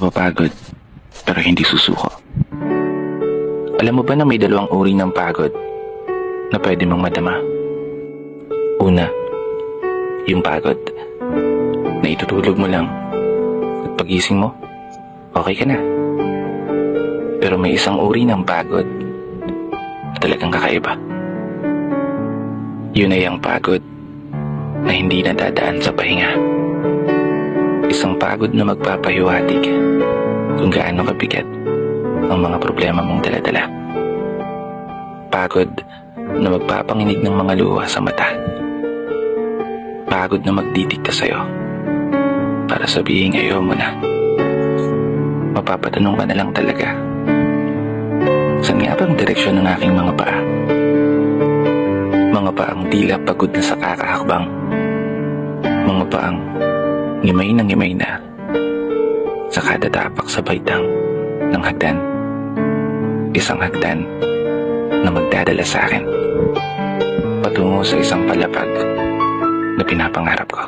mapapagod pero hindi susuko. Alam mo ba na may dalawang uri ng pagod na pwede mong madama? Una, yung pagod na itutulog mo lang at pagising mo, okay ka na. Pero may isang uri ng pagod na talagang kakaiba. Yun ay ang pagod na hindi nadadaan sa pahinga. Isang pagod na magpapahiwatig kung gaano kabigat ang mga problema mong daladala. Pagod na magpapanginig ng mga luha sa mata. Pagod na magdidikta sa'yo para sabihin ayaw mo na. Mapapatanong ka na lang talaga, saan nga bang direksyon ng aking mga paa? Mga paang tila pagod na sa kakahakbang. Mga paang ngimay na sa kada tapak sa baitang ng hagdan. Isang hagdan na magdadala sa akin patungo sa isang palapag na pinapangarap ko.